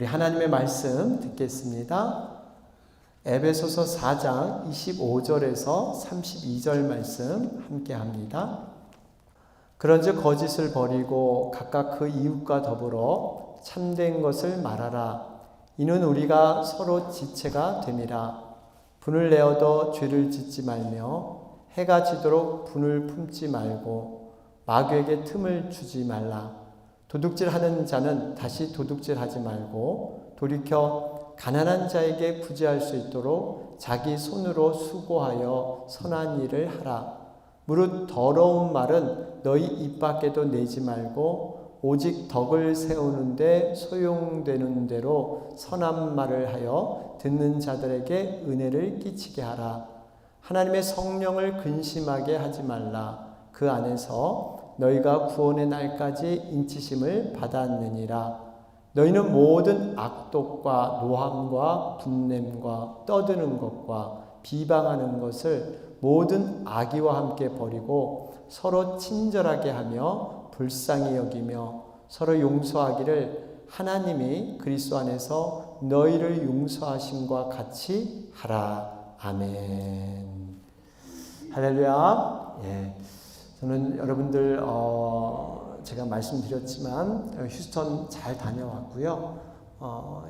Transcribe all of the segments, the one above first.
우리 하나님의 말씀 듣겠습니다. 에베소서 4장 25절에서 32절 말씀 함께 합니다. 그런즉 거짓을 버리고 각각 그 이웃과 더불어 참된 것을 말하라. 이는 우리가 서로 지체가 됨이라. 분을 내어도 죄를 짓지 말며 해가 지도록 분을 품지 말고 마귀에게 틈을 주지 말라. 도둑질하는 자는 다시 도둑질하지 말고 돌이켜 가난한 자에게 구제할 수 있도록 자기 손으로 수고하여 선한 일을 하라. 무릇 더러운 말은 너희 입 밖에도 내지 말고 오직 덕을 세우는데 소용되는 대로 선한 말을 하여 듣는 자들에게 은혜를 끼치게 하라. 하나님의 성령을 근심하게 하지 말라. 그 안에서 너희가 구원의 날까지 인치심을 받았느니라. 너희는 모든 악독과 노함과 분냄과 떠드는 것과 비방하는 것을 모든 악의와 함께 버리고 서로 친절하게 하며 불쌍히 여기며 서로 용서하기를 하나님이 그리스도 안에서 너희를 용서하심과 같이 하라. 아멘. 할렐루야. 예. 저는 여러분들 제가 말씀드렸지만 휴스턴 잘 다녀왔고요.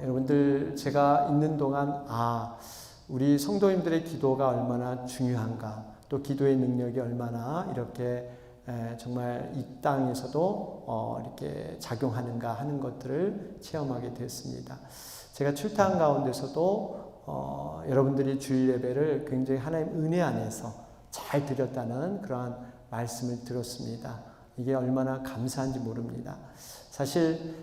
여러분들 제가 있는 동안 우리 성도님들의 기도가 얼마나 중요한가, 또 기도의 능력이 얼마나 이렇게 정말 이 땅에서도 이렇게 작용하는가 하는 것들을 체험하게 됐습니다. 제가 출타한 가운데서도 여러분들이 주일 예배를 굉장히 하나님 은혜 안에서 잘 드렸다는 그러한 말씀을 들었습니다. 이게 얼마나 감사한지 모릅니다. 사실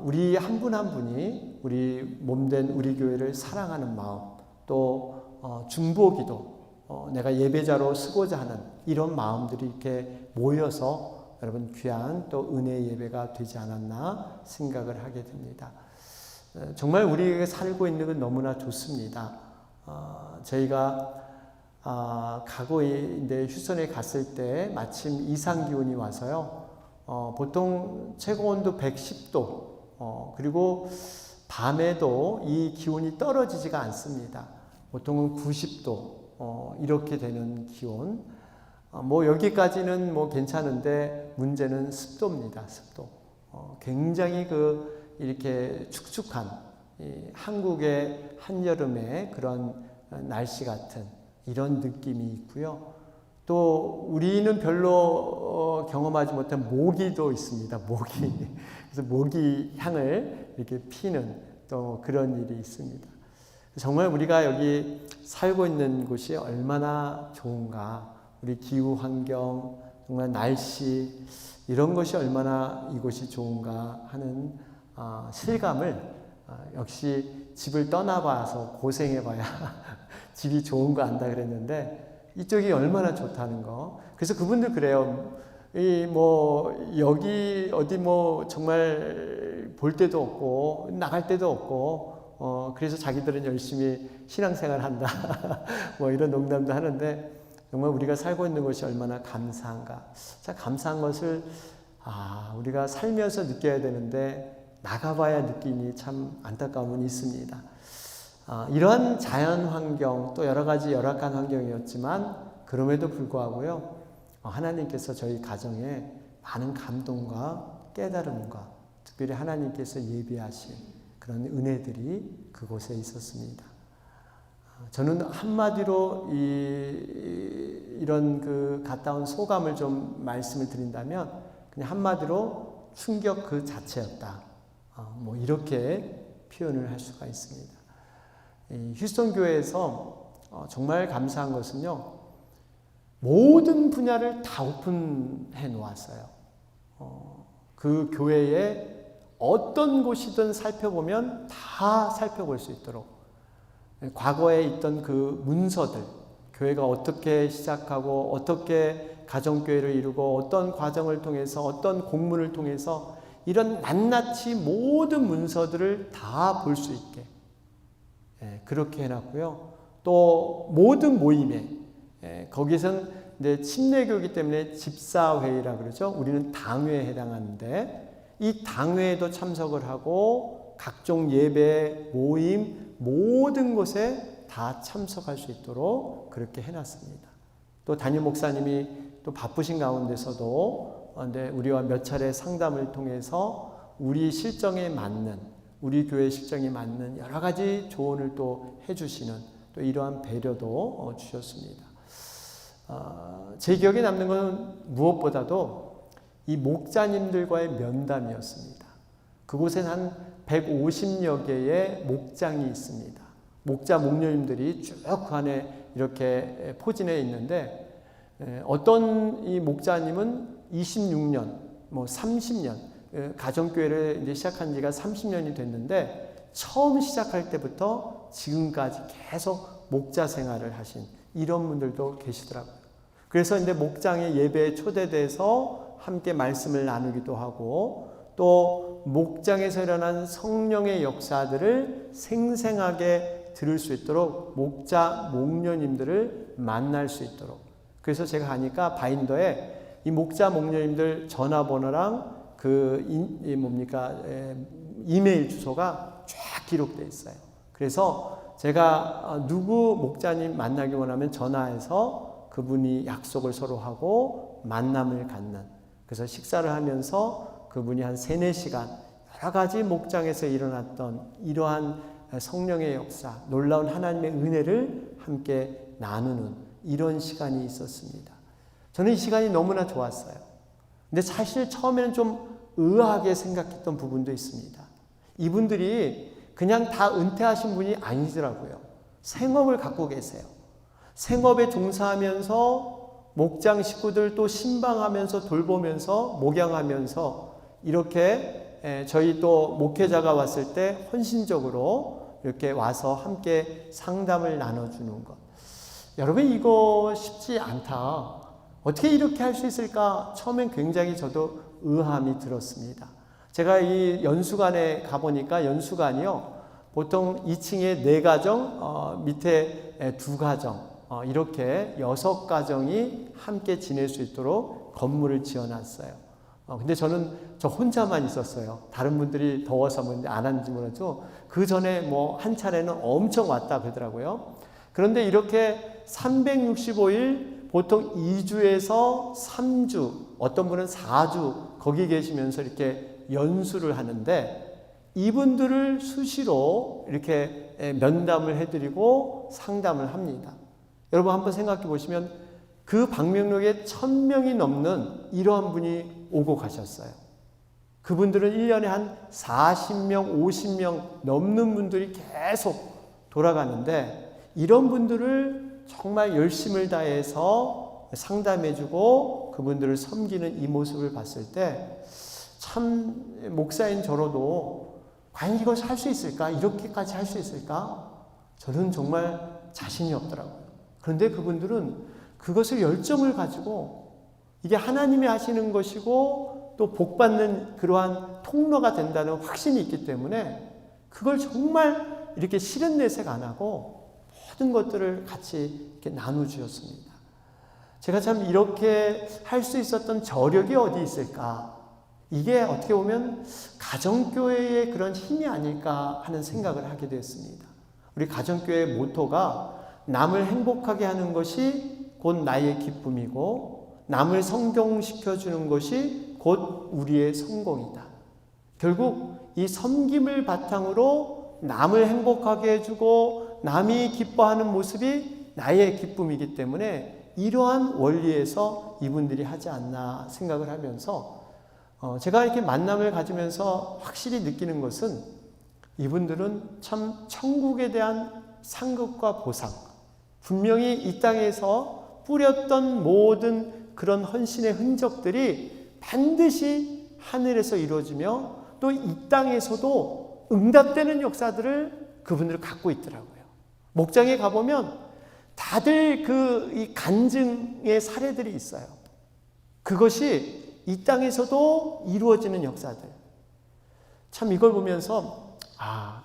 우리 한 분 한 분이 우리 몸된 우리 교회를 사랑하는 마음, 또 중보기도, 내가 예배자로 쓰고자 하는 이런 마음들이 이렇게 모여서 여러분 귀한 또 은혜의 예배가 되지 않았나 생각을 하게 됩니다. 정말 우리에게 살고 있는 건 너무나 좋습니다. 저희가 가고인데 휴선에 갔을 때 마침 이상 기온이 와서요. 보통 최고 온도 110도, 그리고 밤에도 이 기온이 떨어지지가 않습니다. 보통은 90도, 이렇게 되는 기온. 여기까지는 괜찮은데 문제는 습도입니다. 습도. 굉장히 이렇게 축축한 한국의 한여름의 그런 날씨 같은 이런 느낌이 있고요. 또 우리는 별로 경험하지 못한 모기도 있습니다. 모기. 그래서 모기 향을 이렇게 피는 또 그런 일이 있습니다. 정말 우리가 여기 살고 있는 곳이 얼마나 좋은가. 우리 기후 환경, 정말 날씨 이런 것이 얼마나 이곳이 좋은가 하는 실감을 역시 집을 떠나봐서 고생해봐야 집이 좋은 거 안다 그랬는데 이쪽이 얼마나 좋다는 거. 그래서 그분들 그래요. 여기 어디 정말 볼 데도 없고 나갈 데도 없고 그래서 자기들은 열심히 신앙생활 한다. 이런 농담도 하는데 정말 우리가 살고 있는 것이 얼마나 감사한가. 자, 감사한 것을 우리가 살면서 느껴야 되는데 나가봐야 느끼니 참 안타까움은 있습니다. 이러한 자연 환경, 또 여러 가지 열악한 환경이었지만 그럼에도 불구하고요, 하나님께서 저희 가정에 많은 감동과 깨달음과 특별히 하나님께서 예비하신 그런 은혜들이 그곳에 있었습니다. 저는 한마디로 이런 갔다 온 소감을 좀 말씀을 드린다면 그냥 한마디로 충격 그 자체였다. 이렇게 표현을 할 수가 있습니다. 휴스턴 교회에서 정말 감사한 것은요, 모든 분야를 다 오픈해 놓았어요. 그 교회에 어떤 곳이든 살펴보면 다 살펴볼 수 있도록 과거에 있던 그 문서들, 교회가 어떻게 시작하고 어떻게 가정교회를 이루고 어떤 과정을 통해서 어떤 공문을 통해서 이런 낱낱이 모든 문서들을 다 볼 수 있게 그렇게 해놨고요. 또 모든 모임에 거기선 침례교이기 때문에 집사회의라 그러죠. 우리는 당회에 해당하는데 이 당회에도 참석을 하고 각종 예배, 모임, 모든 곳에 다 참석할 수 있도록 그렇게 해놨습니다. 또 담임 목사님이 또 바쁘신 가운데서도 우리와 몇 차례 상담을 통해서 우리 실정에 맞는, 우리 교회 실정에 맞는 여러 가지 조언을 또 해주시는 또 이러한 배려도 주셨습니다. 제 기억에 남는 것은 무엇보다도 이 목자님들과의 면담이었습니다. 그곳엔 한 150여 개의 목장이 있습니다. 목자, 목녀님들이 쭉 그 안에 이렇게 포진해 있는데, 어떤 이 목자님은 26년, 30년, 가정교회를 이제 시작한 지가 30년이 됐는데, 처음 시작할 때부터 지금까지 계속 목자 생활을 하신 이런 분들도 계시더라고요. 그래서 이제 목장의 예배에 초대돼서 함께 말씀을 나누기도 하고, 또 목장에서 일어난 성령의 역사들을 생생하게 들을 수 있도록 목자, 목녀님들을 만날 수 있도록. 그래서 제가 가니까 바인더에 이 목자, 목녀님들 전화번호랑 이메일 주소가 쫙 기록되어 있어요. 그래서 제가 누구 목자님 만나기 원하면 전화해서 그분이 약속을 서로 하고 만남을 갖는, 그래서 식사를 하면서 그분이 한 3-4시간 여러 가지 목장에서 일어났던 이러한 성령의 역사, 놀라운 하나님의 은혜를 함께 나누는 이런 시간이 있었습니다. 저는 이 시간이 너무나 좋았어요. 근데 사실 처음에는 좀 의아하게 생각했던 부분도 있습니다. 이분들이 그냥 다 은퇴하신 분이 아니더라고요. 생업을 갖고 계세요. 생업에 종사하면서 목장 식구들 또 신방하면서 돌보면서 목양하면서 이렇게 저희 또 목회자가 왔을 때 헌신적으로 이렇게 와서 함께 상담을 나눠주는 것. 여러분, 이거 쉽지 않다. 어떻게 이렇게 할 수 있을까? 처음엔 굉장히 저도 의아함이 들었습니다. 제가 이 연수관에 가보니까 연수관이요, 보통 2층에 4가정, 밑에 2가정, 이렇게 6가정이 함께 지낼 수 있도록 건물을 지어놨어요. 근데 저는 저 혼자만 있었어요. 다른 분들이 더워서 안 왔는지 몰라도 그 전에 한 차례는 엄청 왔다 그러더라고요. 그런데 이렇게 365일 보통 2주에서 3주, 어떤 분은 4주 거기 계시면서 이렇게 연수를 하는데, 이분들을 수시로 이렇게 면담을 해드리고 상담을 합니다. 여러분 한번 생각해 보시면 그 방명록에 1000명이 넘는 이러한 분이 오고 가셨어요. 그분들은 1년에 한 40명, 50명 넘는 분들이 계속 돌아가는데, 이런 분들을 정말 열심을 다해서 상담해주고 그분들을 섬기는 이 모습을 봤을 때, 참 목사인 저로도 과연 이것을 할 수 있을까? 이렇게까지 할 수 있을까? 저는 정말 자신이 없더라고요. 그런데 그분들은 그것을 열정을 가지고 이게 하나님이 하시는 것이고 또 복받는 그러한 통로가 된다는 확신이 있기 때문에 그걸 정말 이렇게 싫은 내색 안 하고 모든 것들을 같이 이렇게 나눠주었습니다. 제가 참 이렇게 할 수 있었던 저력이 어디 있을까? 이게 어떻게 보면 가정교회의 그런 힘이 아닐까 하는 생각을 하게 되었습니다. 우리 가정교회의 모토가 남을 행복하게 하는 것이 곧 나의 기쁨이고, 남을 성공시켜주는 것이 곧 우리의 성공이다. 결국 이 섬김을 바탕으로 남을 행복하게 해주고 남이 기뻐하는 모습이 나의 기쁨이기 때문에 이러한 원리에서 이분들이 하지 않나 생각을 하면서, 제가 이렇게 만남을 가지면서 확실히 느끼는 것은 이분들은 참 천국에 대한 상급과 보상, 분명히 이 땅에서 뿌렸던 모든 그런 헌신의 흔적들이 반드시 하늘에서 이루어지며 또 이 땅에서도 응답되는 역사들을 그분들 갖고 있더라고요. 목장에 가보면 다들 이 간증의 사례들이 있어요. 그것이 이 땅에서도 이루어지는 역사들. 참 이걸 보면서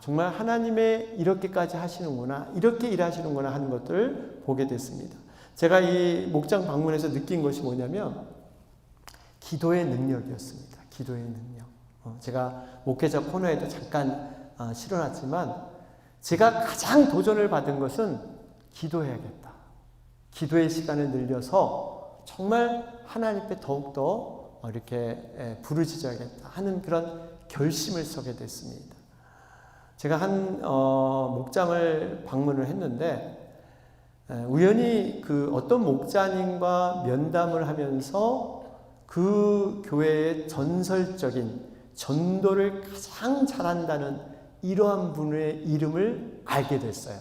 정말 하나님의 이렇게까지 하시는구나, 이렇게 일하시는구나 하는 것들을 보게 됐습니다. 제가 이 목장 방문해서 느낀 것이 뭐냐면 기도의 능력이었습니다. 기도의 능력. 제가 목회자 코너에도 잠깐 실어놨지만 제가 가장 도전을 받은 것은 기도해야겠다. 기도의 시간을 늘려서 정말 하나님 앞에 더욱더 이렇게 부르짖어야겠다 하는 그런 결심을 서게 됐습니다. 제가 한 목장을 방문을 했는데 우연히 그 어떤 목자님과 면담을 하면서 그 교회의 전설적인 전도를 가장 잘한다는 이러한 분의 이름을 알게 됐어요.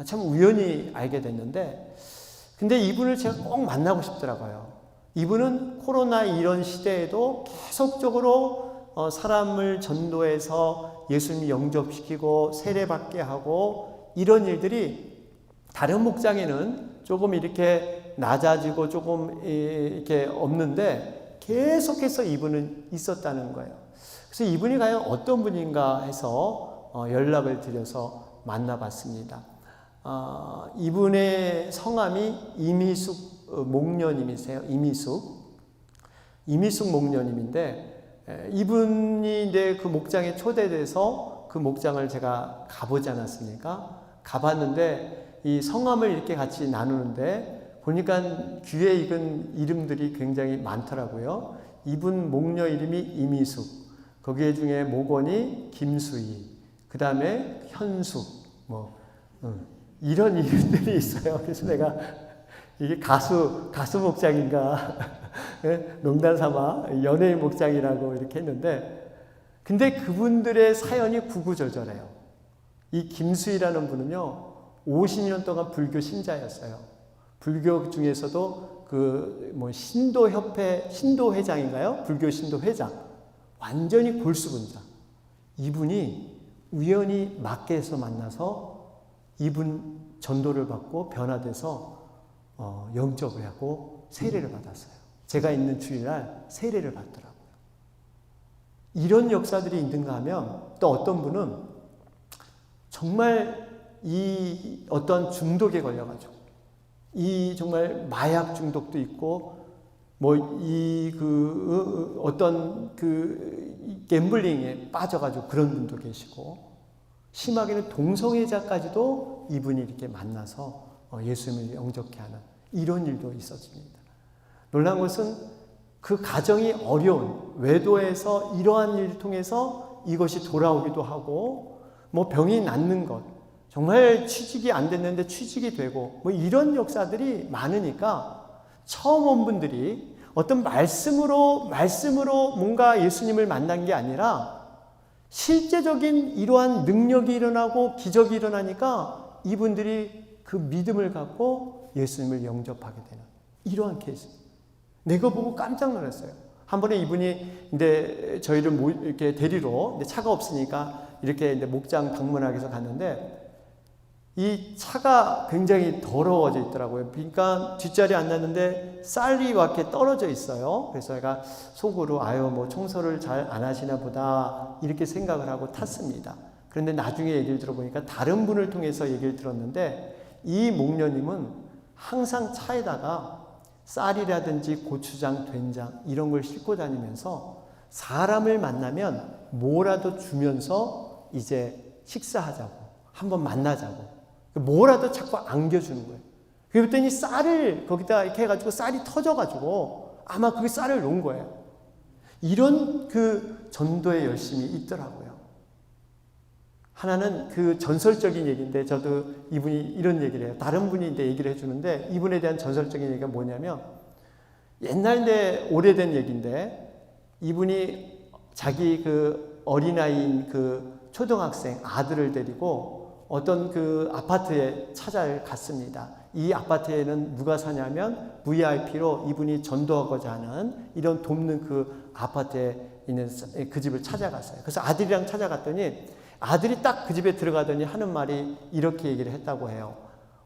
참 우연히 알게 됐는데 근데 이분을 제가 꼭 만나고 싶더라고요. 이분은 코로나 이런 시대에도 계속적으로 사람을 전도해서 예수님 영접시키고 세례받게 하고 이런 일들이 다른 목장에는 조금 이렇게 낮아지고 조금 이렇게 없는데 계속해서 이분은 있었다는 거예요. 그래서 이분이 과연 어떤 분인가 해서 연락을 드려서 만나봤습니다. 이분의 성함이 이미숙 목녀님이세요. 이미숙 목녀님인데 이분이 이제 그 목장에 초대돼서 그 목장을 제가 가보지 않았습니까? 가봤는데 이 성함을 이렇게 같이 나누는데 보니까 귀에 익은 이름들이 굉장히 많더라고요. 이분 목녀 이름이 이미숙, 거기에 중에 목원이 김수희, 그 다음에 현숙, 이런 이름들이 있어요. 그래서 내가 이게 가수 목장인가 농담 삼아 연예인 목장이라고 이렇게 했는데 근데 그분들의 사연이 구구절절해요. 이 김수희라는 분은요 50년 동안 불교 신자였어요. 불교 중에서도 신도협회 신도회장인가요? 불교 신도회장. 완전히 골수분자. 이분이 우연히 마켓에서 만나서 이분 전도를 받고 변화돼서 영접을 하고 세례를 받았어요. 제가 있는 주일날 세례를 받더라고요. 이런 역사들이 있는가 하면 또 어떤 분은 정말 이 어떤 중독에 걸려가지고 이 정말 마약 중독도 있고 어떤 갬블링에 빠져가지고 그런 분도 계시고 심하게는 동성애자까지도 이분이 이렇게 만나서 예수님을 영접케 하는 이런 일도 있었습니다. 놀라운 것은 그 가정이 어려운 외도에서 이러한 일을 통해서 이것이 돌아오기도 하고 병이 낫는 것 정말 취직이 안 됐는데 취직이 되고 이런 역사들이 많으니까 처음 온 분들이 어떤 말씀으로 뭔가 예수님을 만난 게 아니라 실제적인 이러한 능력이 일어나고 기적이 일어나니까 이분들이 그 믿음을 갖고 예수님을 영접하게 되는 이러한 케이스. 내가 보고 깜짝 놀랐어요. 한 번에 이분이 이제 저희를 이렇게 데리러 차가 없으니까 이렇게 이제 목장 방문하기 위해서 갔는데 이 차가 굉장히 더러워져 있더라고요. 그러니까 뒷자리에 앉았는데 쌀이 이렇게 떨어져 있어요. 그래서 제가 속으로 청소를 잘 안 하시나 보다 이렇게 생각을 하고 탔습니다. 그런데 나중에 얘기를 들어보니까 다른 분을 통해서 얘기를 들었는데 이 목녀님은 항상 차에다가 쌀이라든지 고추장, 된장 이런 걸 싣고 다니면서 사람을 만나면 뭐라도 주면서 이제 식사하자고 한번 만나자고 뭐라도 자꾸 안겨주는 거예요. 그랬더니 쌀을 거기다 이렇게 해가지고 쌀이 터져가지고 아마 그게 쌀을 놓은 거예요. 이런 그 전도의 열심이 있더라고요. 하나는 그 전설적인 얘기인데 저도 이분이 이런 얘기를 해요. 다른 분이 이제 얘기를 해주는데 이분에 대한 전설적인 얘기가 뭐냐면 옛날에 오래된 얘기인데 이분이 자기 그 어린아이인 그 초등학생 아들을 데리고 어떤 그 아파트에 찾아갔습니다. 이 아파트에는 누가 사냐면 VIP로 이분이 전도하고자 하는 이런 돕는 그 아파트에 있는 그 집을 찾아갔어요. 그래서 아들이랑 찾아갔더니 아들이 딱 그 집에 들어가더니 하는 말이 이렇게 얘기를 했다고 해요.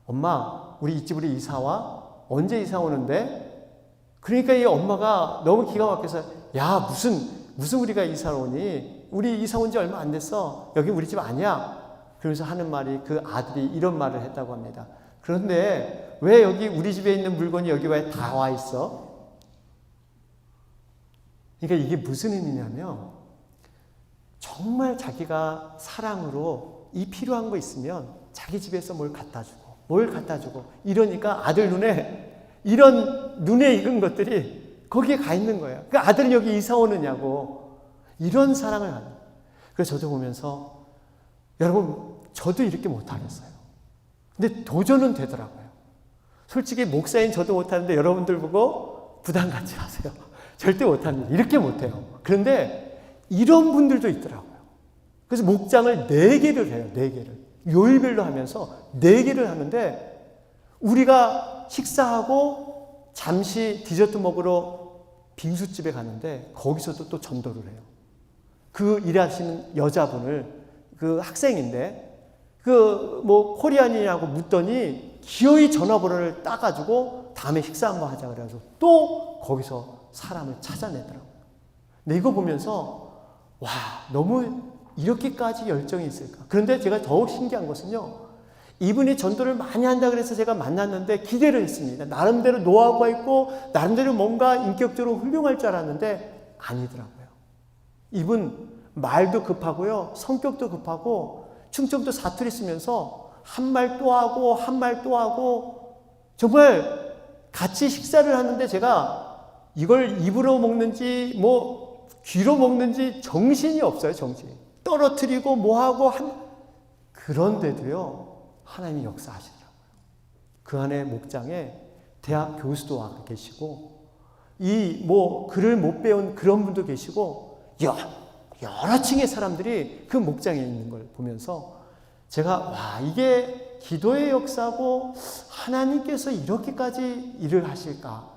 엄마, 우리 이 집으로 이사 와? 언제 이사 오는데? 그러니까 이 엄마가 너무 기가 막혀서 야, 무슨 우리가 이사 오니? 우리 이사 온 지 얼마 안 됐어. 여기 우리 집 아니야. 그러면서 하는 말이 그 아들이 이런 말을 했다고 합니다. 그런데 왜 여기 우리 집에 있는 물건이 여기 왜 다 와 있어? 그러니까 이게 무슨 의미냐면 정말 자기가 사랑으로 이 필요한 거 있으면 자기 집에서 뭘 갖다 주고 이러니까 아들 눈에 이런 눈에 익은 것들이 거기에 가 있는 거예요. 그 아들은 여기 이사 오느냐고 이런 사랑을 하는 거예요. 그래서 저도 보면서 여러분 저도 이렇게 못하겠어요. 근데 도전은 되더라고요. 솔직히 목사인 저도 못하는데 여러분들 보고 부담 갖지 마세요. 절대 못합니다. 이렇게 못해요. 그런데 이런 분들도 있더라고요. 그래서 목장을 4개를 해요. 4개를. 요일별로 하면서 4개를 하는데 우리가 식사하고 잠시 디저트 먹으러 빙수집에 가는데 거기서도 또 전도를 해요. 그 일하시는 여자분을 그 학생인데 그 뭐 코리안이냐고 묻더니 기어이 전화번호를 따가지고 다음에 식사 한번 하자 그래가지고 또 거기서 사람을 찾아내더라고요. 근데 이거 보면서 와 너무 이렇게까지 열정이 있을까. 그런데 제가 더욱 신기한 것은요. 이분이 전도를 많이 한다 그래서 제가 만났는데 기대를 했습니다. 나름대로 노하우가 있고 나름대로 뭔가 인격적으로 훌륭할 줄 알았는데 아니더라고요. 이분 말도 급하고요. 성격도 급하고 충청도 사투리 쓰면서 한 말 또 하고 한 말 또 하고 정말 같이 식사를 하는데 제가 이걸 입으로 먹는지 뭐 귀로 먹는지 정신이 없어요. 정신이. 떨어뜨리고 뭐하고 그런데도요. 하나님이 역사하시더라고요. 그 안에 목장에 대학 교수도 와 계시고 이 뭐 글을 못 배운 그런 분도 계시고 여러 층의 사람들이 그 목장에 있는 걸 보면서 제가 와 이게 기도의 역사고 하나님께서 이렇게까지 일을 하실까?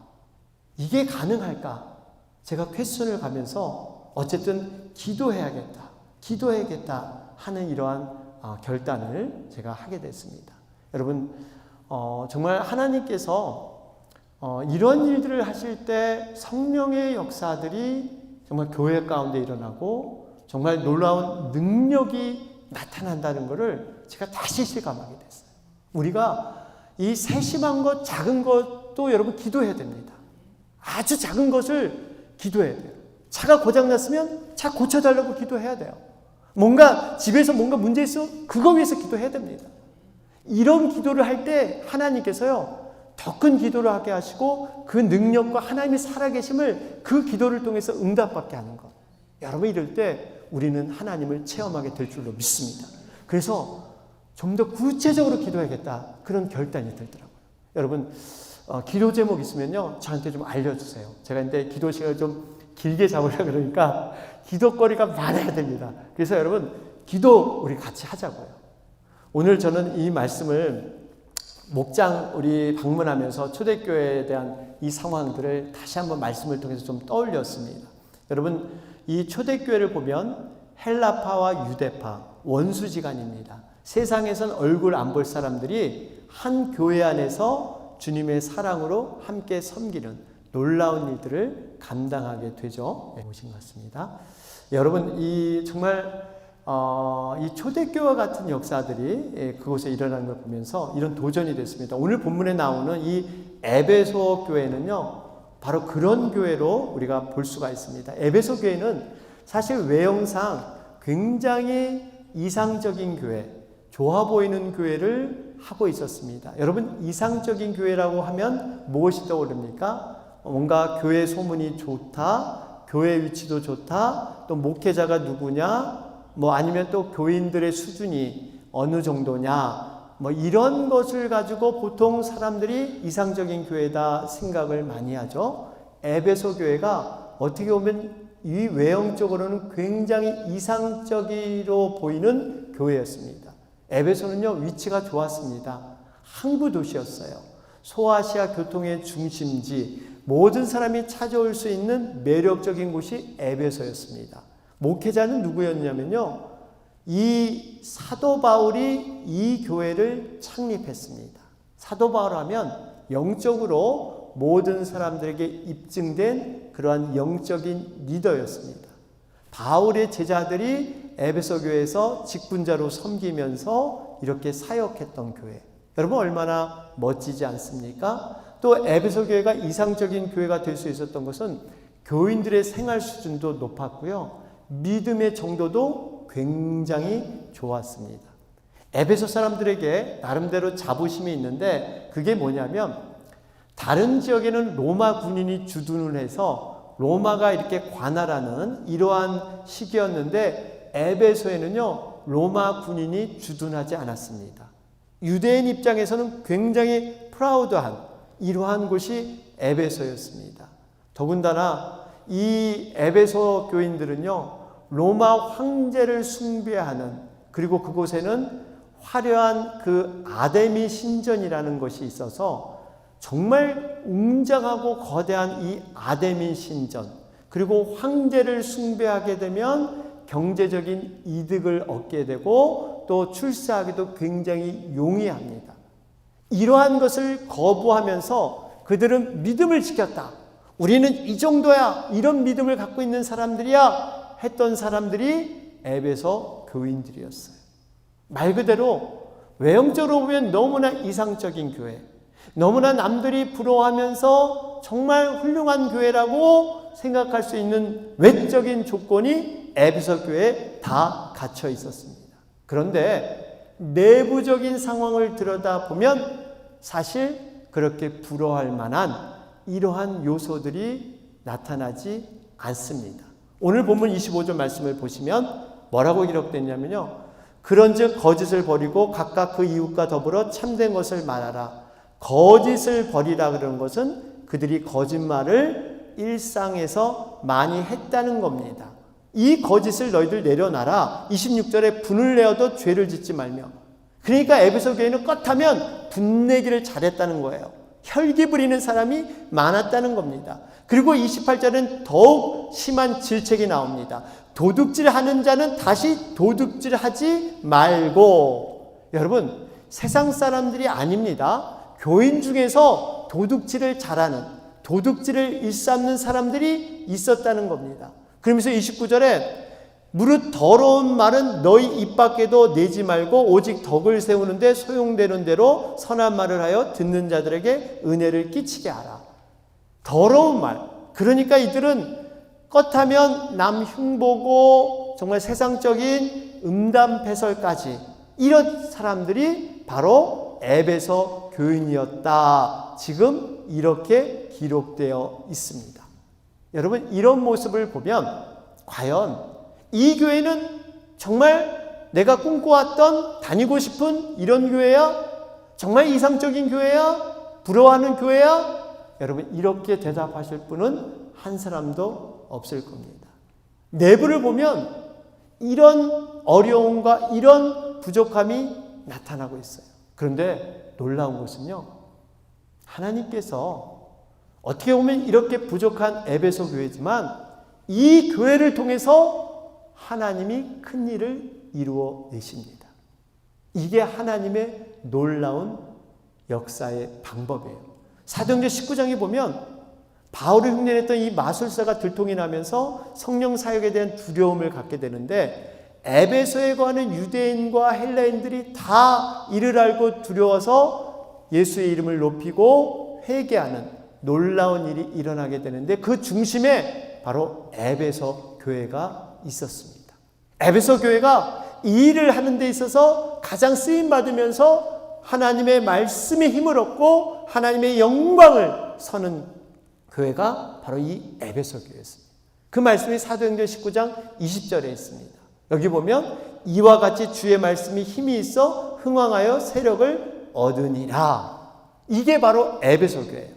이게 가능할까? 제가 퀘스천을 가면서 어쨌든 기도해야겠다 하는 이러한 결단을 제가 하게 됐습니다. 여러분 정말 하나님께서 이런 일들을 하실 때 성령의 역사들이 정말 교회 가운데 일어나고 정말 놀라운 능력이 나타난다는 것을 제가 다시 실감하게 됐어요. 우리가 이 세심한 것, 작은 것도 여러분 기도해야 됩니다. 아주 작은 것을 기도해야 돼요. 차가 고장났으면 차 고쳐달라고 기도해야 돼요. 뭔가 집에서 뭔가 문제 있어 그거 위해서 기도해야 됩니다. 이런 기도를 할 때 하나님께서요 더 큰 기도를 하게 하시고 그 능력과 하나님의 살아계심을 그 기도를 통해서 응답받게 하는 것. 여러분 이럴 때 우리는 하나님을 체험하게 될 줄로 믿습니다. 그래서 좀 더 구체적으로 기도해야겠다 그런 결단이 들더라고요. 여러분 기도 제목 있으면요 저한테 좀 알려주세요. 제가 근데 기도 시간을 좀 길게 잡으려고 그러니까 기도거리가 많아야 됩니다. 그래서 여러분 기도 우리 같이 하자고요. 오늘 저는 이 말씀을 목장 우리 방문하면서 초대교회에 대한 이 상황들을 다시 한번 말씀을 통해서 좀 떠올렸습니다. 여러분 이 초대교회를 보면 헬라파와 유대파 원수지간입니다. 세상에선 얼굴 안 볼 사람들이 한 교회 안에서 주님의 사랑으로 함께 섬기는 놀라운 일들을 감당하게 되죠. 오신 것 같습니다. 여러분 이 정말 이 초대교회와 같은 역사들이 그곳에 일어나는 걸 보면서 이런 도전이 됐습니다. 오늘 본문에 나오는 이 에베소 교회는요 바로 그런 교회로 우리가 볼 수가 있습니다. 에베소 교회는 사실 외형상 굉장히 이상적인 교회, 좋아 보이는 교회를 하고 있었습니다. 여러분 이상적인 교회라고 하면 무엇이 떠오릅니까? 뭔가 교회 소문이 좋다, 교회 위치도 좋다, 또 목회자가 누구냐, 뭐 아니면 또 교인들의 수준이 어느 정도냐, 뭐 이런 것을 가지고 보통 사람들이 이상적인 교회다 생각을 많이 하죠. 에베소 교회가 어떻게 보면 이 외형적으로는 굉장히 이상적으로 보이는 교회였습니다. 에베소는요 위치가 좋았습니다. 항구 도시였어요. 소아시아 교통의 중심지, 모든 사람이 찾아올 수 있는 매력적인 곳이 에베소였습니다. 목회자는 누구였냐면요 이 사도 바울이 이 교회를 창립했습니다. 사도 바울 하면 영적으로 모든 사람들에게 입증된 그러한 영적인 리더였습니다. 바울의 제자들이 에베소 교회에서 직분자로 섬기면서 이렇게 사역했던 교회. 여러분 얼마나 멋지지 않습니까? 또 에베소 교회가 이상적인 교회가 될 수 있었던 것은 교인들의 생활 수준도 높았고요. 믿음의 정도도 굉장히 좋았습니다. 에베소 사람들에게 나름대로 자부심이 있는데 그게 뭐냐면 다른 지역에는 로마 군인이 주둔을 해서 로마가 이렇게 관할하는 이러한 시기였는데 에베소에는요 로마 군인이 주둔하지 않았습니다. 유대인 입장에서는 굉장히 프라우드한 이러한 곳이 에베소였습니다. 더군다나 이 에베소 교인들은요 로마 황제를 숭배하는, 그리고 그곳에는 화려한 그 아데미 신전이라는 것이 있어서 정말 웅장하고 거대한 이 아데미 신전, 그리고 황제를 숭배하게 되면 경제적인 이득을 얻게 되고 또 출세하기도 굉장히 용이합니다. 이러한 것을 거부하면서 그들은 믿음을 지켰다. 우리는 이 정도야, 이런 믿음을 갖고 있는 사람들이야 했던 사람들이 에베소 교인들이었어요. 말 그대로 외형적으로 보면 너무나 이상적인 교회, 너무나 남들이 부러워하면서 정말 훌륭한 교회라고 생각할 수 있는 외적인 조건이 에베소 교회에 다 갇혀 있었습니다. 그런데 내부적인 상황을 들여다보면 사실 그렇게 부러워할 만한 이러한 요소들이 나타나지 않습니다. 오늘 본문 25절 말씀을 보시면 뭐라고 기록됐냐면요, 그런즉 거짓을 버리고 각각 그 이웃과 더불어 참된 것을 말하라. 거짓을 버리라 그러는 것은 그들이 거짓말을 일상에서 많이 했다는 겁니다. 이 거짓을 너희들 내려놔라. 26절에 분을 내어도 죄를 짓지 말며. 그러니까 에베소 교회는 껐하면 분내기를 잘했다는 거예요. 혈기 부리는 사람이 많았다는 겁니다. 그리고 28절은 더욱 심한 질책이 나옵니다. 도둑질하는 자는 다시 도둑질하지 말고. 여러분, 세상 사람들이 아닙니다. 교인 중에서 도둑질을 잘하는, 도둑질을 일삼는 사람들이 있었다는 겁니다. 그러면서 29절에 무릇 더러운 말은 너희 입 밖에도 내지 말고 오직 덕을 세우는데 소용되는 대로 선한 말을 하여 듣는 자들에게 은혜를 끼치게 하라. 더러운 말, 그러니까 이들은 껐하면 남 흉보고 정말 세상적인 음담패설까지 이런 사람들이 바로 에베소 교인이었다. 지금 이렇게 기록되어 있습니다. 여러분, 이런 모습을 보면 과연 이 교회는 정말 내가 꿈꿔왔던 다니고 싶은 이런 교회야? 정말 이상적인 교회야? 부러워하는 교회야? 여러분, 이렇게 대답하실 분은 한 사람도 없을 겁니다. 내부를 보면 이런 어려움과 이런 부족함이 나타나고 있어요. 그런데 놀라운 것은요, 하나님께서 어떻게 보면 이렇게 부족한 에베소 교회지만 이 교회를 통해서 하나님이 큰 일을 이루어 내십니다. 이게 하나님의 놀라운 역사의 방법이에요. 사도행전 19장에 보면 바울을 흉내냈던 이 마술사가 들통이 나면서 성령 사역에 대한 두려움을 갖게 되는데 에베소에 거하는 유대인과 헬라인들이 다 이를 알고 두려워서 예수의 이름을 높이고 회개하는 놀라운 일이 일어나게 되는데 그 중심에 바로 에베소 교회가 있었습니다. 에베소 교회가 이 일을 하는 데 있어서 가장 쓰임받으면서 하나님의 말씀의 힘을 얻고 하나님의 영광을 서는 교회가 바로 이 에베소 교회였습니다. 그 말씀이 사도행전 19장 20절에 있습니다. 여기 보면 이와 같이 주의 말씀이 힘이 있어 흥왕하여 세력을 얻으니라. 이게 바로 에베소 교회예요.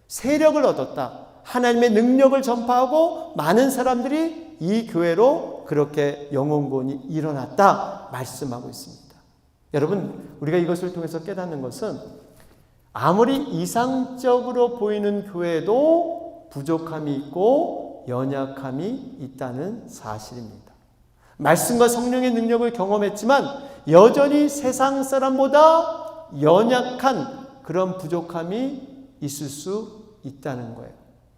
세력을 얻었다. 하나님의 능력을 전파하고 많은 사람들이 이 교회로 그렇게 영혼구원이 일어났다 말씀하고 있습니다. 여러분, 우리가 이것을 통해서 깨닫는 것은 아무리 이상적으로 보이는 교회도 부족함이 있고 연약함이 있다는 사실입니다. 말씀과 성령의 능력을 경험했지만 여전히 세상 사람보다 연약한 그런 부족함이 있을 수 있다는 거예요.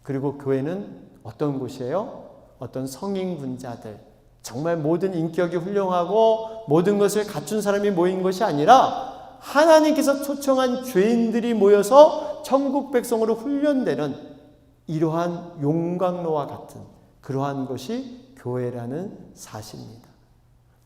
그리고 교회는 어떤 곳이에요? 어떤 성인군자들, 정말 모든 인격이 훌륭하고 모든 것을 갖춘 사람이 모인 것이 아니라 하나님께서 초청한 죄인들이 모여서 천국 백성으로 훈련되는 이러한 용광로와 같은 그러한 것이 교회라는 사실입니다.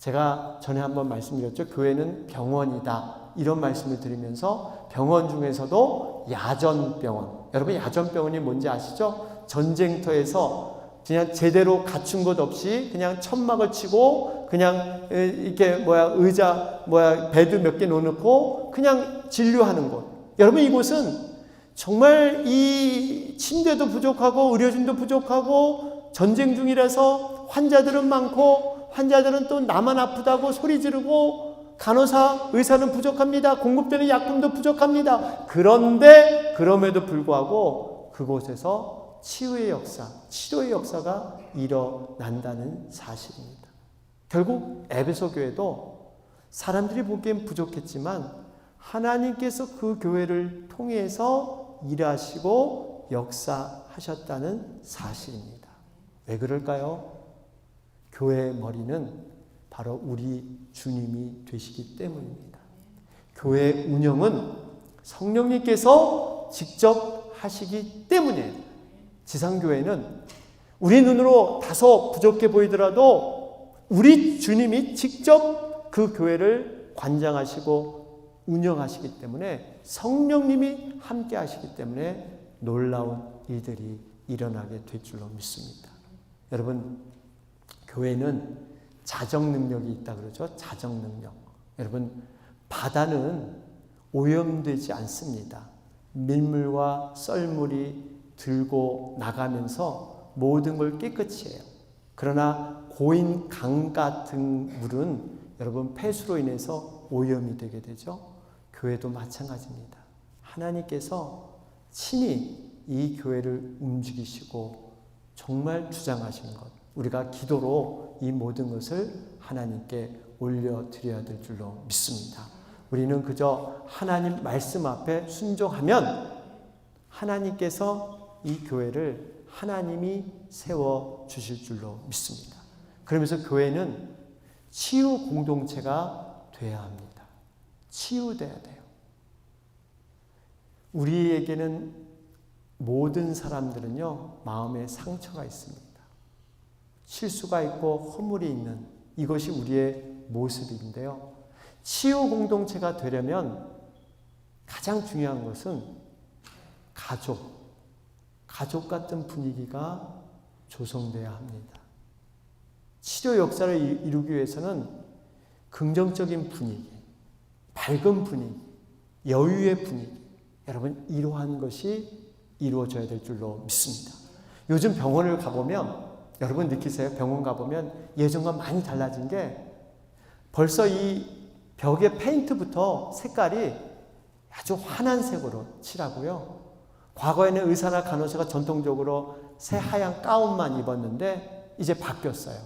제가 전에 한번 말씀드렸죠. 교회는 병원이다. 이런 말씀을 드리면서 병원 중에서도 야전병원. 여러분 야전병원이 뭔지 아시죠? 전쟁터에서 그냥 제대로 갖춘 것 없이 그냥 천막을 치고 그냥 이렇게 의자 베드 몇 개 놓고 그냥 진료하는 곳. 여러분 이곳은 정말 이 침대도 부족하고 의료진도 부족하고 전쟁 중이라서 환자들은 많고 환자들은 또 나만 아프다고 소리 지르고 간호사, 의사는 부족합니다. 공급되는 약품도 부족합니다. 그런데 그럼에도 불구하고 그곳에서 치유의 역사, 치료의 역사가 일어난다는 사실입니다. 결국 에베소 교회도 사람들이 보기엔 부족했지만 하나님께서 그 교회를 통해서 일하시고 역사하셨다는 사실입니다. 왜 그럴까요? 교회의 머리는 바로 우리 주님이 되시기 때문입니다. 교회 운영은 성령님께서 직접 하시기 때문이에요. 지상교회는 우리 눈으로 다소 부족해 보이더라도 우리 주님이 직접 그 교회를 관장하시고 운영하시기 때문에 성령님이 함께 하시기 때문에 놀라운 일들이 일어나게 될 줄로 믿습니다. 여러분, 교회는 자정 능력이 있다 그러죠. 자정 능력. 여러분, 바다는 오염되지 않습니다. 밀물과 썰물이 들고 나가면서 모든 걸 깨끗이 해요. 그러나 고인 강 같은 물은 여러분 폐수로 인해서 오염이 되게 되죠. 교회도 마찬가지입니다. 하나님께서 친히 이 교회를 움직이시고 정말 주장하신 것, 우리가 기도로 이 모든 것을 하나님께 올려드려야 될 줄로 믿습니다. 우리는 그저 하나님 말씀 앞에 순종하면 하나님께서 이 교회를 하나님이 세워주실 줄로 믿습니다. 그러면서 교회는 치유 공동체가 돼야 합니다. 치유돼야 돼요. 우리에게는 모든 사람들은요, 마음에 상처가 있습니다. 실수가 있고 허물이 있는 이것이 우리의 모습인데요. 치유 공동체가 되려면 가장 중요한 것은 가족 같은 분위기가 조성돼야 합니다. 치료 역사를 이루기 위해서는 긍정적인 분위기, 밝은 분위기, 여유의 분위기, 여러분 이러한 것이 이루어져야 될 줄로 믿습니다. 요즘 병원을 가보면 여러분 느끼세요? 병원 가보면 예전과 많이 달라진 게 벌써 이 벽의 페인트부터 색깔이 아주 환한 색으로 칠하고요. 과거에는 의사나 간호사가 전통적으로 새하얀 가운만 입었는데 이제 바뀌었어요.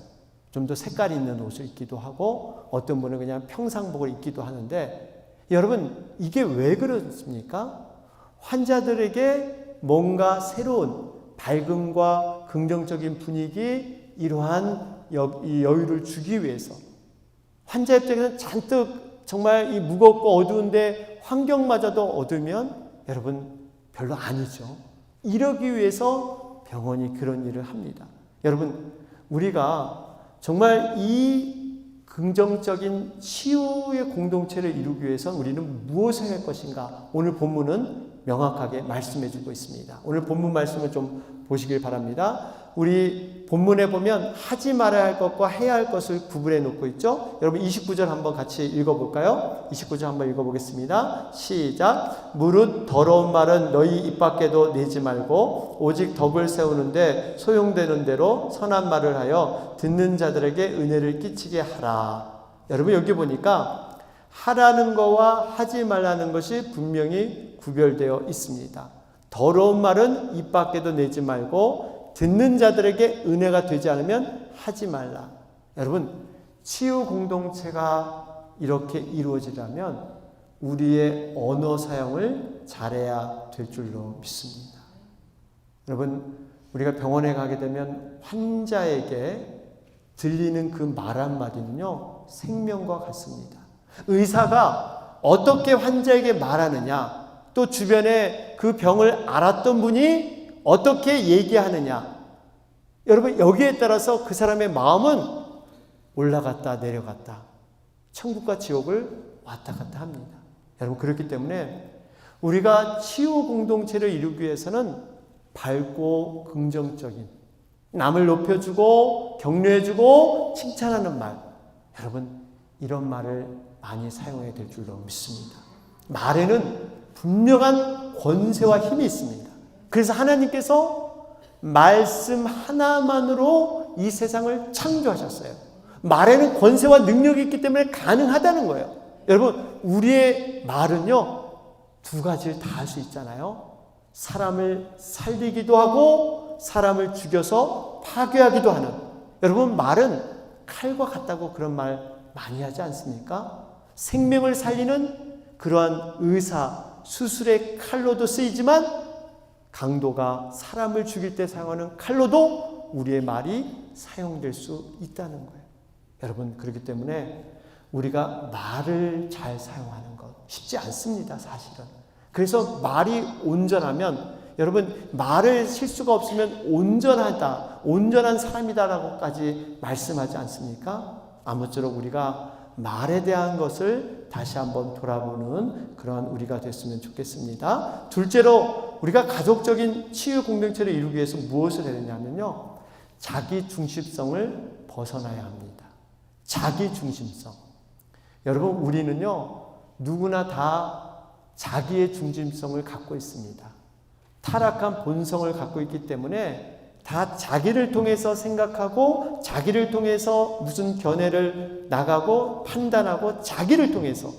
좀 더 색깔이 있는 옷을 입기도 하고 어떤 분은 그냥 평상복을 입기도 하는데 여러분 이게 왜 그렇습니까? 환자들에게 뭔가 새로운 밝음과 긍정적인 분위기, 이러한 여유를 주기 위해서 환자 입장에서는 잔뜩 정말 이 무겁고 어두운데 환경마저도 어두우면 여러분 별로 아니죠. 이러기 위해서 병원이 그런 일을 합니다. 여러분 우리가 정말 이 긍정적인 치유의 공동체를 이루기 위해서는 우리는 무엇을 할 것인가? 오늘 본문은 명확하게 말씀해 주고 있습니다. 오늘 본문 말씀을 좀 보시길 바랍니다. 우리 본문에 보면 하지 말아야 할 것과 해야 할 것을 구분해 놓고 있죠. 여러분 29절 한번 같이 읽어볼까요? 29절 한번 읽어보겠습니다. 시작. 무릇 더러운 말은 너희 입 밖에도 내지 말고 오직 덕을 세우는데 소용되는 대로 선한 말을 하여 듣는 자들에게 은혜를 끼치게 하라. 여러분 여기 보니까 하라는 것과 하지 말라는 것이 분명히 구별되어 있습니다. 더러운 말은 입 밖에도 내지 말고 듣는 자들에게 은혜가 되지 않으면 하지 말라. 여러분 치유 공동체가 이렇게 이루어지려면 우리의 언어 사용을 잘해야 될 줄로 믿습니다. 여러분 우리가 병원에 가게 되면 환자에게 들리는 그 말 한마디는요 생명과 같습니다. 의사가 어떻게 환자에게 말하느냐, 또 주변에 그 병을 알았던 분이 어떻게 얘기하느냐, 여러분 여기에 따라서 그 사람의 마음은 올라갔다 내려갔다, 천국과 지옥을 왔다 갔다 합니다. 여러분, 그렇기 때문에 우리가 치유 공동체를 이루기 위해서는 밝고 긍정적인, 남을 높여주고 격려해주고 칭찬하는 말, 여러분 이런 말을 많이 사용해야 될 줄로 믿습니다. 말에는 분명한 권세와 힘이 있습니다. 그래서 하나님께서 말씀 하나만으로 이 세상을 창조하셨어요. 말에는 권세와 능력이 있기 때문에 가능하다는 거예요. 여러분, 우리의 말은요, 두 가지를 다 할 수 있잖아요. 사람을 살리기도 하고 사람을 죽여서 파괴하기도 하는. 여러분, 말은 칼과 같다고 그런 말 많이 하지 않습니까? 생명을 살리는 그러한 의사, 수술의 칼로도 쓰이지만 강도가 사람을 죽일 때 사용하는 칼로도 우리의 말이 사용될 수 있다는 거예요. 여러분, 그렇기 때문에 우리가 말을 잘 사용하는 것 쉽지 않습니다, 사실은. 그래서 말이 온전하면, 여러분, 말을 실수가 없으면 온전하다, 온전한 사람이다라고까지 말씀하지 않습니까? 아무쪼록 우리가 말에 대한 것을 다시 한번 돌아보는 그런 우리가 됐으면 좋겠습니다. 둘째로, 우리가 가족적인 치유 공동체를 이루기 위해서 무엇을 해야 되냐면요, 자기 중심성을 벗어나야 합니다. 자기 중심성. 여러분, 우리는요, 누구나 다 자기의 중심성을 갖고 있습니다. 타락한 본성을 갖고 있기 때문에 다 자기를 통해서 생각하고, 자기를 통해서 무슨 견해를 나가고 판단하고, 자기를 통해서.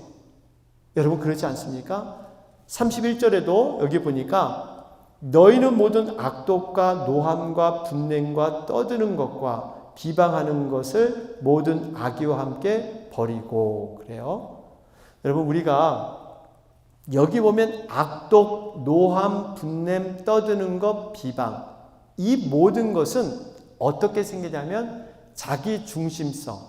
여러분, 그렇지 않습니까? 31절에도 여기 보니까 너희는 모든 악독과 노함과 분냄과 떠드는 것과 비방하는 것을 모든 악의와 함께 버리고, 그래요. 여러분, 우리가 여기 보면 악독, 노함, 분냄, 떠드는 것, 비방, 이 모든 것은 어떻게 생기냐면 자기 중심성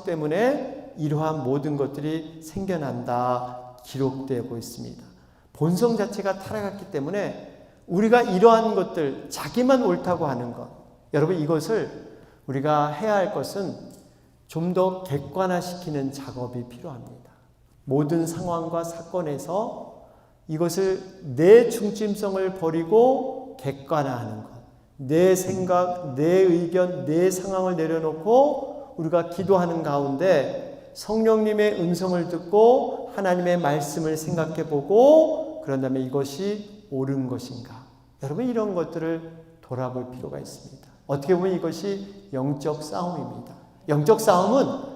때문에 이러한 모든 것들이 생겨난다, 기록되고 있습니다. 본성 자체가 타락했기 때문에 우리가 이러한 것들, 자기만 옳다고 하는 것, 여러분, 이것을 우리가 해야 할 것은 좀 더 객관화시키는 작업이 필요합니다. 모든 상황과 사건에서 이것을 내 중심성을 버리고 객관화하는 것, 내 생각, 내 의견, 내 상황을 내려놓고 우리가 기도하는 가운데 성령님의 음성을 듣고 하나님의 말씀을 생각해 보고, 그런 다음에 이것이 옳은 것인가, 여러분, 이런 것들을 돌아볼 필요가 있습니다. 어떻게 보면 이것이 영적 싸움입니다. 영적 싸움은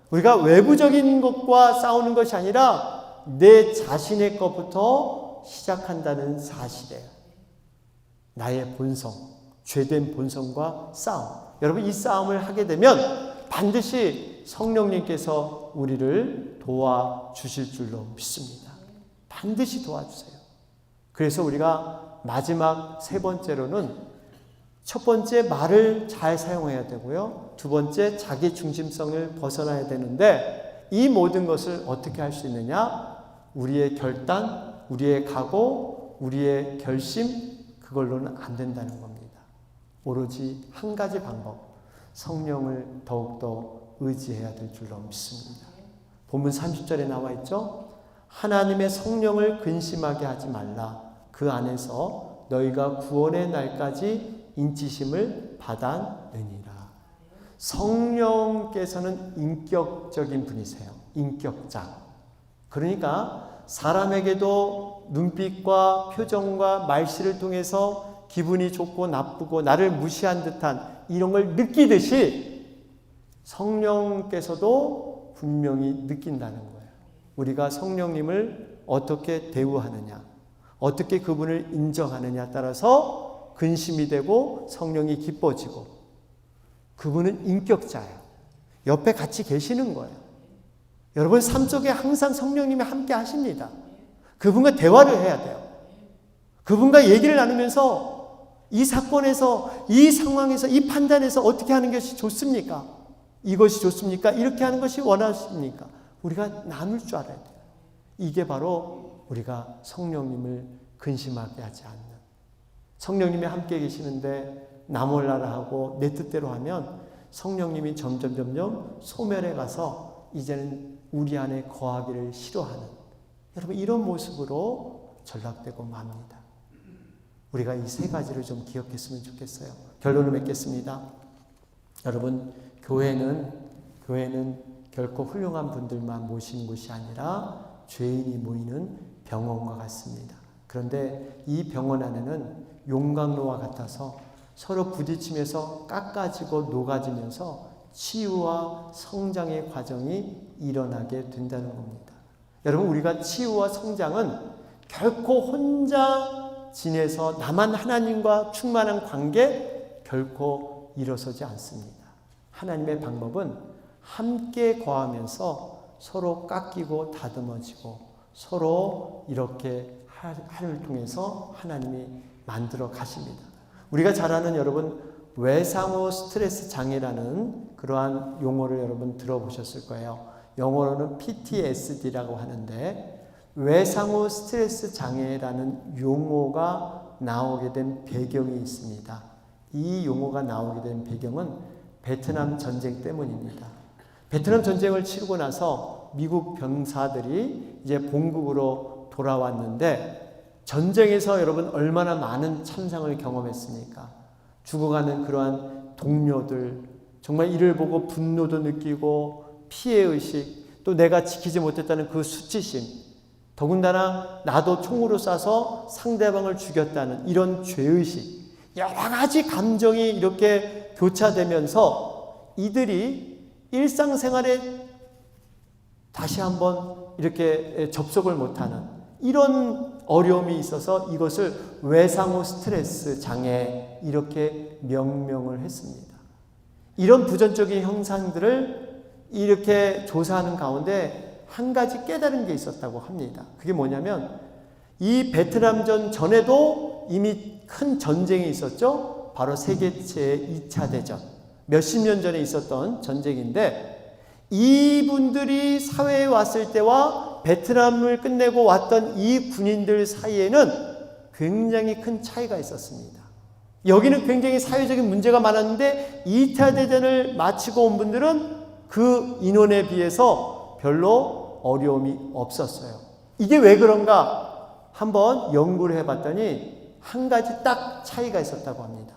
우리가 외부적인 것과 싸우는 것이 아니라 내 자신의 것부터 시작한다는 사실이에요. 나의 본성, 죄된 본성과 싸움. 여러분, 이 싸움을 하게 되면 반드시 성령님께서 우리를 도와주실 줄로 믿습니다. 반드시 도와주세요. 그래서 우리가 마지막 세 번째로는, 첫 번째, 말을 잘 사용해야 되고요. 두 번째, 자기 중심성을 벗어나야 되는데, 이 모든 것을 어떻게 할 수 있느냐? 우리의 결단, 우리의 각오, 우리의 결심, 그걸로는 안 된다는 겁니다. 오로지 한 가지 방법, 성령을 더욱더 의지해야 될 줄로 믿습니다. 본문 30절에 나와 있죠? 하나님의 성령을 근심하게 하지 말라. 그 안에서 너희가 구원의 날까지 인치심을 받았느니라. 성령께서는 인격적인 분이세요. 인격자. 그러니까 사람에게도 눈빛과 표정과 말씨를 통해서 기분이 좋고 나쁘고 나를 무시한 듯한 이런 걸 느끼듯이 성령께서도 분명히 느낀다는 거예요. 우리가 성령님을 어떻게 대우하느냐, 어떻게 그분을 인정하느냐에 따라서 근심이 되고 성령이 기뻐지고, 그분은 인격자예요. 옆에 같이 계시는 거예요. 여러분, 삶 속에 항상 성령님이 함께 하십니다. 그분과 대화를 해야 돼요. 그분과 얘기를 나누면서 이 사건에서, 이 상황에서, 이 판단에서 어떻게 하는 것이 좋습니까? 이것이 좋습니까? 이렇게 하는 것이 원하십니까? 우리가 나눌 줄 알아야 돼요. 이게 바로 우리가 성령님을 근심하게 하지 않는, 성령님이 함께 계시는데 나 몰라라 하고 내 뜻대로 하면 성령님이 점점 소멸해 가서 이제는 우리 안에 거하기를 싫어하는, 여러분 이런 모습으로 전락되고 맙니다. 우리가 이 세 가지를 좀 기억했으면 좋겠어요. 결론을 맺겠습니다. 여러분, 교회는 결코 훌륭한 분들만 모시는 곳이 아니라 죄인이 모이는 병원과 같습니다. 그런데 이 병원 안에는 용광로와 같아서 서로 부딪히면서 깎아지고 녹아지면서 치유와 성장의 과정이 일어나게 된다는 겁니다. 여러분, 우리가 치유와 성장은 결코 혼자 지내서 나만 하나님과 충만한 관계 결코 일어서지 않습니다. 하나님의 방법은 함께 거하면서 서로 깎이고 다듬어지고 서로 이렇게 하를 통해서 하나님이 만들어 가십니다. 우리가 잘 아는 여러분 외상후 스트레스 장애라는 그러한 용어를 여러분 들어보셨을 거예요. 영어로는 PTSD라고 하는데 외상후 스트레스 장애라는 용어가 나오게 된 배경이 있습니다. 이 용어가 나오게 된 배경은 베트남 전쟁 때문입니다. 베트남 전쟁을 치르고 나서 미국 병사들이 이제 본국으로 돌아왔는데 전쟁에서 여러분 얼마나 많은 참상을 경험했습니까? 죽어가는 그러한 동료들, 정말 이를 보고 분노도 느끼고 피해의식, 또 내가 지키지 못했다는 그 수치심, 더군다나 나도 총으로 쏴서 상대방을 죽였다는 이런 죄의식, 여러 가지 감정이 이렇게 교차되면서 이들이 일상생활에 다시 한번 이렇게 접속을 못하는 이런 어려움이 있어서 이것을 외상후 스트레스 장애 이렇게 명명을 했습니다. 이런 부정적인 형상들을 이렇게 조사하는 가운데 한 가지 깨달은 게 있었다고 합니다. 그게 뭐냐면 이 베트남전 전에도 이미 큰 전쟁이 있었죠. 바로 세계 제2차 대전. 몇십 년 전에 있었던 전쟁인데 이분들이 사회에 왔을 때와 베트남을 끝내고 왔던 이 군인들 사이에는 굉장히 큰 차이가 있었습니다. 여기는 굉장히 사회적인 문제가 많았는데 2차 대전을 마치고 온 분들은 그 인원에 비해서 별로 어려움이 없었어요. 이게 왜 그런가 한번 연구를 해봤더니 한 가지 딱 차이가 있었다고 합니다.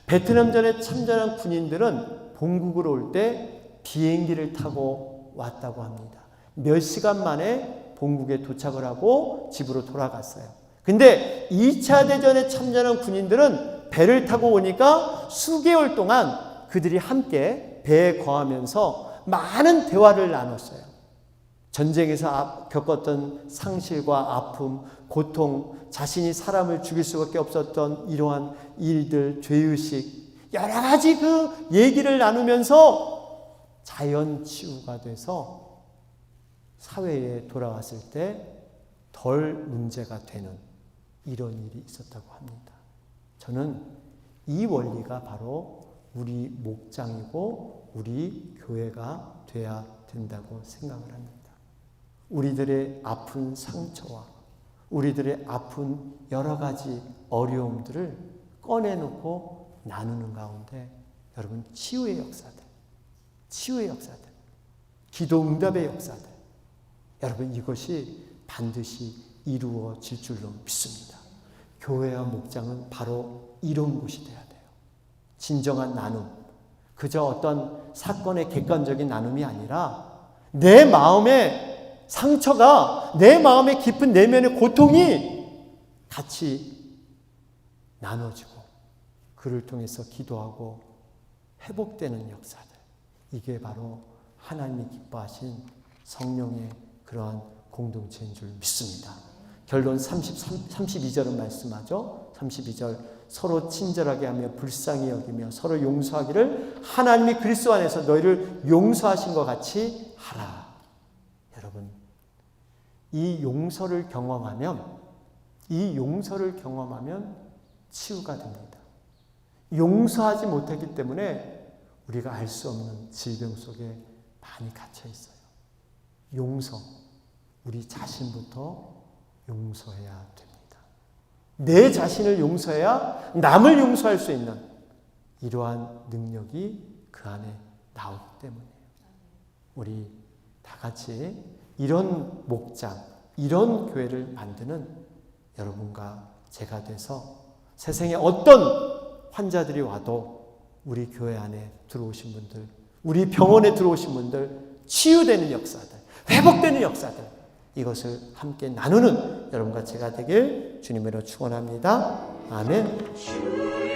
베트남전에 참전한 군인들은 본국으로 올 때 비행기를 타고 왔다고 합니다. 몇 시간 만에 본국에 도착을 하고 집으로 돌아갔어요. 근데 2차 대전에 참전한 군인들은 배를 타고 오니까 수개월 동안 그들이 함께 배에 거하면서 많은 대화를 나눴어요. 전쟁에서 겪었던 상실과 아픔, 고통, 자신이 사람을 죽일 수밖에 없었던 이러한 일들, 죄의식, 여러 가지 그 얘기를 나누면서 자연 치유가 돼서 사회에 돌아왔을 때 덜 문제가 되는 이런 일이 있었다고 합니다. 저는 이 원리가 바로 우리 목장이고 우리 교회가 돼야 된다고 생각을 합니다. 우리들의 아픈 상처와 우리들의 아픈 여러 가지 어려움들을 꺼내놓고 나누는 가운데 여러분 치유의 역사들, 기도 응답의 역사들, 여러분 이것이 반드시 이루어질 줄로 믿습니다. 교회와 목장은 바로 이런 곳이 돼야 돼요. 진정한 나눔, 그저 어떤 사건의 객관적인 나눔이 아니라 내 마음의 상처가, 내 마음의 깊은 내면의 고통이 같이 나눠지고 그를 통해서 기도하고 회복되는 역사들, 이게 바로 하나님이 기뻐하신 성령의 그러한 공동체인 줄 믿습니다. 결론 32절은 말씀하죠. 32절 서로 친절하게 하며 불쌍히 여기며 서로 용서하기를 하나님이 그리스도 안에서 너희를 용서하신 것 같이 하라. 여러분, 이 용서를 경험하면 치유가 됩니다. 용서하지 못했기 때문에 우리가 알 수 없는 질병 속에 많이 갇혀 있어요. 용서, 우리 자신부터 용서해야 됩니다. 내 자신을 용서해야 남을 용서할 수 있는 이러한 능력이 그 안에 나오기 때문이에요. 우리 다 같이 이런 목장, 이런 교회를 만드는 여러분과 제가 돼서 세상에 어떤 환자들이 와도 우리 교회 안에 들어오신 분들, 우리 병원에 들어오신 분들, 치유되는 역사들, 회복되는 역사들, 이것을 함께 나누는 여러분과 제가 되길 주님으로 축원합니다. 아멘.